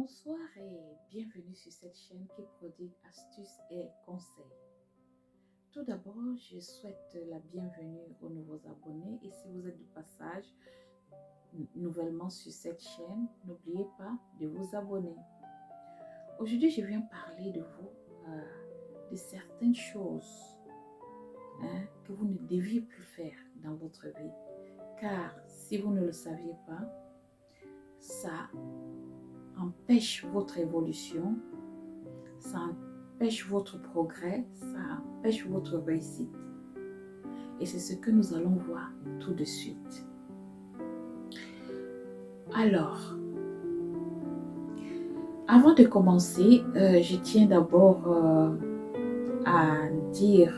Bonsoir et bienvenue sur cette chaîne qui prodigue astuces et conseils. Tout d'abord, je souhaite la bienvenue aux nouveaux abonnés et si vous êtes de passage nouvellement sur cette chaîne, n'oubliez pas de vous abonner. Aujourd'hui, je viens parler de vous, de certaines choses que vous ne deviez plus faire dans votre vie. Car si vous ne le saviez pas, ça empêche votre évolution, ça empêche votre progrès, ça empêche votre réussite. Et c'est ce que nous allons voir tout de suite. Alors, avant de commencer, je tiens d'abord à dire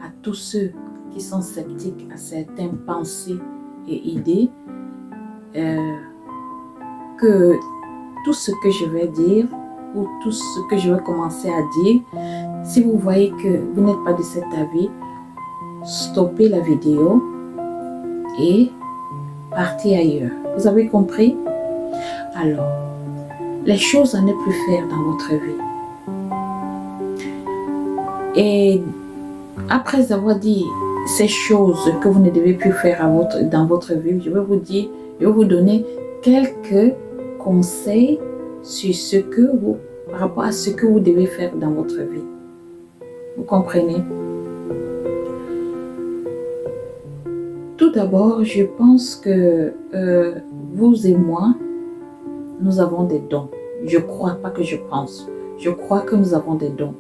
à tous ceux qui sont sceptiques à certaines pensées et idées que tout ce que je vais dire ou tout ce que je vais commencer à dire, si vous voyez que vous n'êtes pas de cet avis, stoppez la vidéo et partez ailleurs. Vous avez compris? Alors, les choses à ne plus faire dans votre vie. Et après avoir dit ces choses que vous ne devez plus faire dans votre vie, je vais vous donner quelques conseils sur par rapport à ce que vous devez faire dans votre vie. Vous comprenez? Tout d'abord, je pense que vous et moi, nous avons des dons. Je crois, pas que je pense. Je crois que nous avons des dons.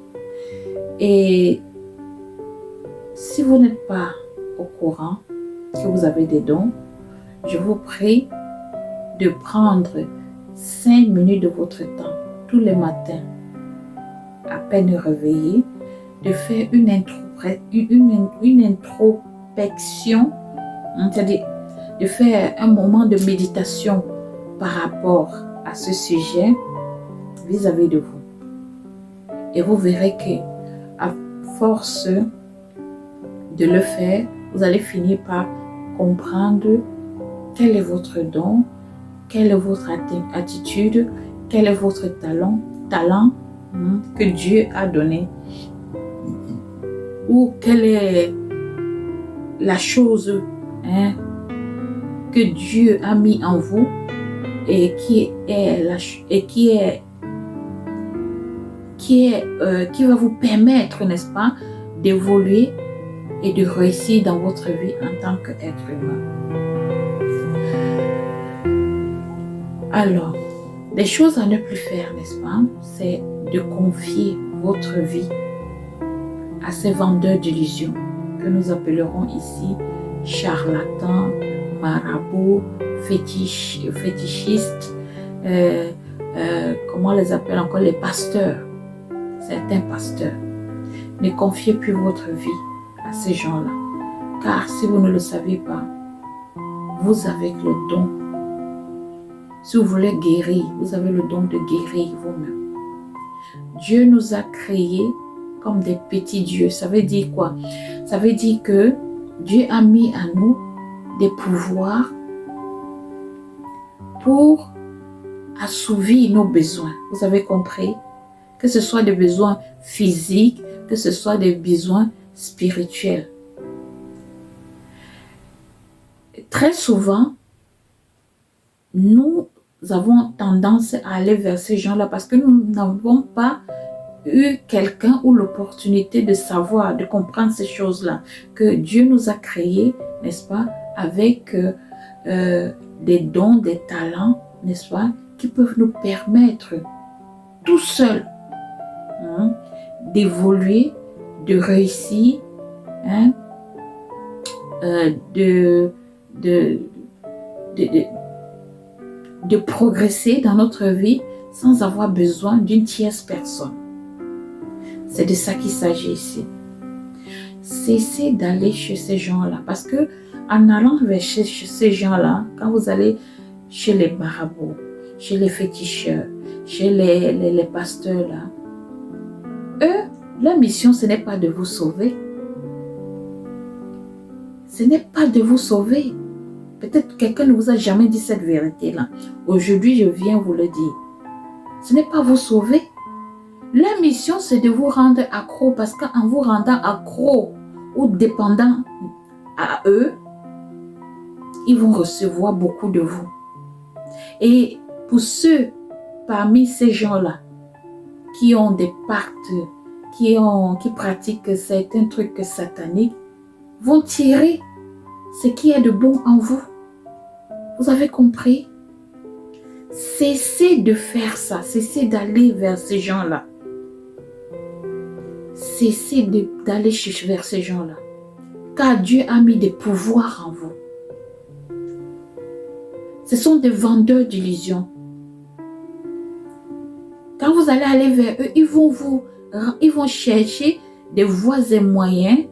Et si vous n'êtes pas au courant que vous avez des dons, je vous prie de prendre 5 minutes de votre temps tous les matins, à peine réveillé, de faire une introspection, c'est-à-dire de faire un moment de méditation par rapport à ce sujet vis-à-vis de vous. Et vous verrez que à force de le faire, vous allez finir par comprendre quel est votre don, quelle est votre attitude, quel est votre talent que Dieu a donné, ou quelle est la chose que Dieu a mis en vous et qui va vous permettre, n'est-ce pas, d'évoluer et de réussir dans votre vie en tant qu'être humain. Alors, des choses à ne plus faire, n'est-ce pas, c'est de confier votre vie à ces vendeurs d'illusions que nous appellerons ici charlatans, marabouts, fétichistes, comment on les appelle encore, les pasteurs, certains pasteurs. Ne confiez plus votre vie à ces gens-là, car si vous ne le savez pas, vous avez le don. Si vous voulez guérir, vous avez le don de guérir vous-même. Dieu nous a créés comme des petits dieux. Ça veut dire quoi? Ça veut dire que Dieu a mis à nous des pouvoirs pour assouvir nos besoins. Vous avez compris? Que ce soit des besoins physiques, que ce soit des besoins spirituels. Très souvent, nous avons tendance à aller vers ces gens-là parce que nous n'avons pas eu quelqu'un ou l'opportunité de savoir, de comprendre ces choses-là, que Dieu nous a créés, n'est-ce pas, avec des dons, des talents, n'est-ce pas, qui peuvent nous permettre tout seuls d'évoluer, de réussir, de progresser dans notre vie sans avoir besoin d'une tierce personne. C'est de ça qu'il s'agit ici. Cessez d'aller chez ces gens-là parce que en allant vers chez ces gens-là, quand vous allez chez les marabouts, chez les féticheurs, chez les pasteurs là, eux, leur mission, ce n'est pas de vous sauver. Ce n'est pas de vous sauver. Peut-être que quelqu'un ne vous a jamais dit cette vérité-là. Aujourd'hui, je viens vous le dire. Ce n'est pas vous sauver. Leur mission, c'est de vous rendre accro parce qu'en vous rendant accro ou dépendant à eux, ils vont recevoir beaucoup de vous. Et pour ceux parmi ces gens-là qui ont des pactes, qui pratiquent certains trucs sataniques, vont tirer ce qui est de bon en vous. Vous avez compris? Cessez de faire ça. Cessez d'aller vers ces gens-là. Cessez d'aller vers ces gens-là. Car Dieu a mis des pouvoirs en vous. Ce sont des vendeurs d'illusions. Quand vous allez aller vers eux, ils vont chercher des voies et moyens.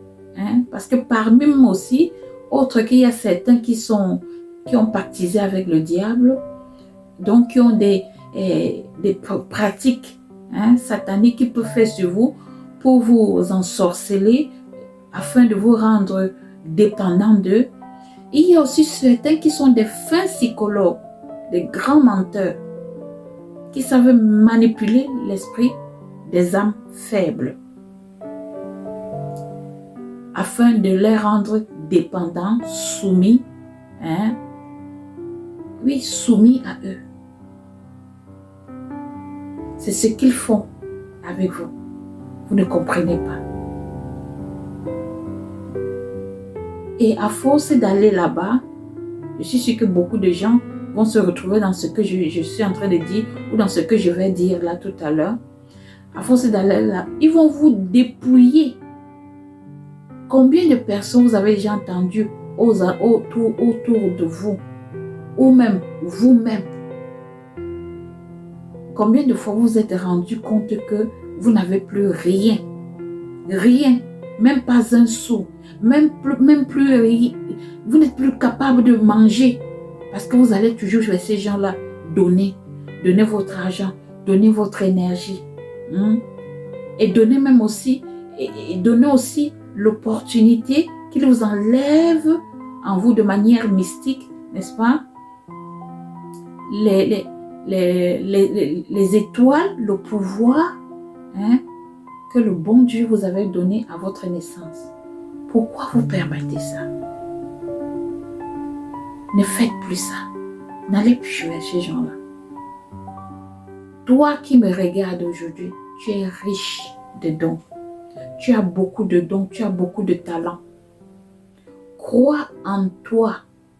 Parce que parmi eux aussi, autre qu'il y a certains qui ont pactisé avec le diable, donc qui ont des pratiques sataniques qu'ils peuvent faire sur vous pour vous ensorceler afin de vous rendre dépendant d'eux. Il y a aussi certains qui sont des fins psychologues, des grands menteurs, qui savent manipuler l'esprit des âmes faibles afin de les rendre dépendants, soumis, soumis à eux. C'est ce qu'ils font avec vous. Vous ne comprenez pas. Et à force d'aller là-bas, je suis sûre que beaucoup de gens vont se retrouver dans ce que je suis en train de dire ou dans ce que je vais dire là tout à l'heure. À force d'aller là, ils vont vous dépouiller. Combien de personnes vous avez déjà entendu autour de vous ou même vous-même? Combien de fois vous vous êtes rendu compte que vous n'avez plus rien? Rien, même pas un sou, même plus, vous n'êtes plus capable de manger parce que vous allez toujours vers ces gens-là donner votre argent, donner votre énergie, et donner même aussi, et donner aussi l'opportunité qu'ils vous enlèvent en vous de manière mystique, n'est-ce pas? Les étoiles, le pouvoir que le bon Dieu vous avait donné à votre naissance. Pourquoi vous permettez ça? Ne faites plus ça. N'allez plus vers ces gens-là. Toi qui me regardes aujourd'hui, tu es riche de dons. Tu as beaucoup de dons, tu as beaucoup de talents. Crois en toi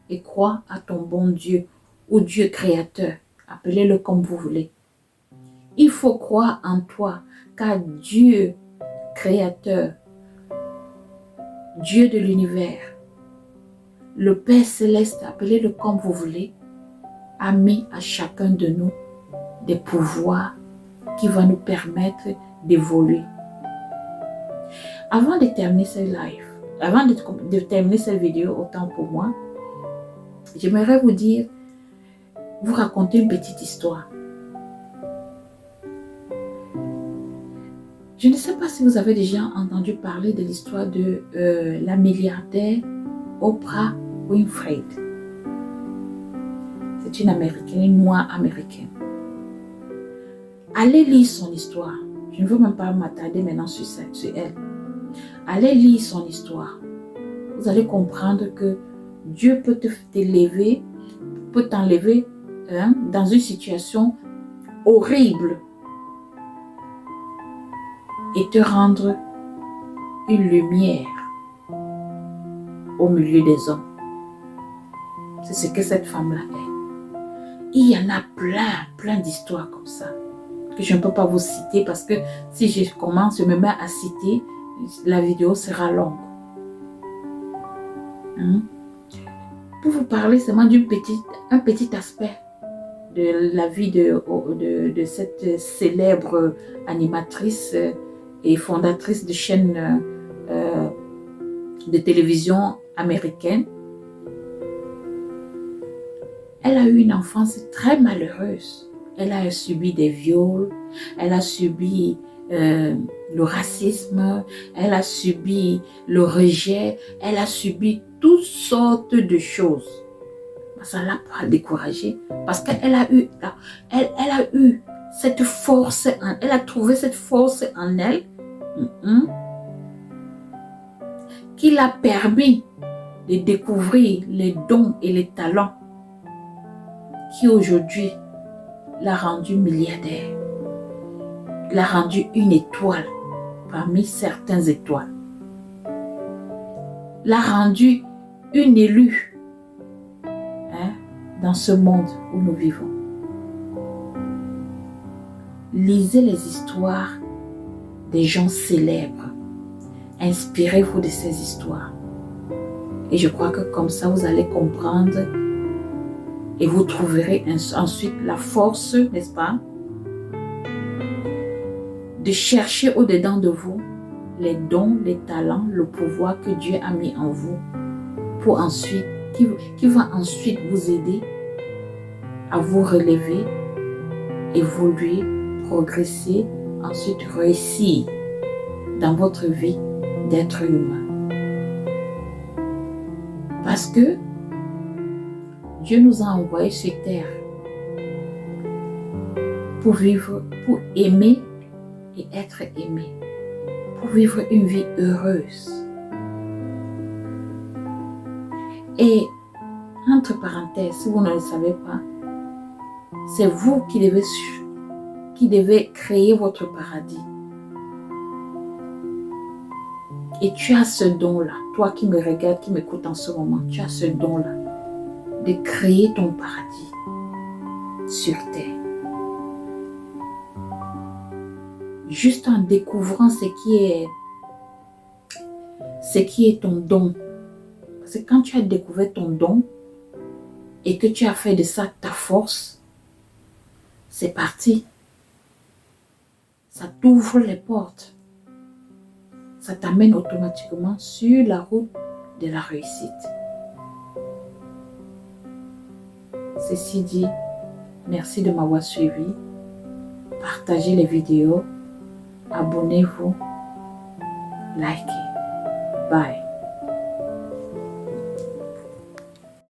et crois à ton bon Dieu ou Dieu créateur. Appelez-le comme vous voulez. Il faut croire en toi, car Dieu créateur, Dieu de l'univers, le Père céleste, appelez-le comme vous voulez, a mis à chacun de nous des pouvoirs qui vont nous permettre d'évoluer. Avant de terminer ce live, avant de terminer cette vidéo, autant pour moi, j'aimerais vous raconter une petite histoire. Je ne sais pas si vous avez déjà entendu parler de l'histoire de la milliardaire Oprah Winfrey. C'est une américaine, une noire américaine. Allez lire son histoire. Je ne veux même pas m'attarder maintenant sur elle. Allez lire son histoire. Vous allez comprendre que Dieu peut t'élever, peut t'enlever dans une situation horrible et te rendre une lumière au milieu des hommes. C'est ce que cette femme-là est. Il y en a plein d'histoires comme ça que je ne peux pas vous citer parce que si je me mets à citer, la vidéo sera longue. Pour vous parler seulement un petit aspect de la vie de cette célèbre animatrice et fondatrice de chaîne de télévision américaine. Elle a eu une enfance très malheureuse. Elle a subi des viols, elle a subi le racisme, elle a subi le rejet, elle a subi toutes sortes de choses. Ça ne l'a pas découragée parce qu'elle a eu cette force, elle a trouvé cette force en elle qui l'a permis de découvrir les dons et les talents qui aujourd'hui l'a rendue milliardaire, l'a rendue une étoile parmi certaines étoiles, l'a rendue une élue dans ce monde où nous vivons. Lisez les histoires des gens célèbres. Inspirez-vous de ces histoires. Et je crois que comme ça, vous allez comprendre et vous trouverez ensuite la force, n'est-ce pas, de chercher au-dedans de vous les dons, les talents, le pouvoir que Dieu a mis en vous pour ensuite, qui va ensuite vous aider à vous relever, évoluer, progresser, ensuite réussir dans votre vie d'être humain. Parce que Dieu nous a envoyés sur terre pour vivre, pour aimer et être aimé, pour vivre une vie heureuse. Et entre parenthèses, si vous ne le savez pas, c'est vous qui devez créer votre paradis. Et tu as ce don-là, toi qui me regardes, qui m'écoutes en ce moment, tu as ce don-là de créer ton paradis sur terre. Juste en découvrant ce qui est ton don. Parce que quand tu as découvert ton don et que tu as fait de ça ta force, c'est parti. Ça t'ouvre les portes. Ça t'amène automatiquement sur la route de la réussite. Ceci dit, merci de m'avoir suivi. Partagez les vidéos. Abonnez-vous. Likez. Bye.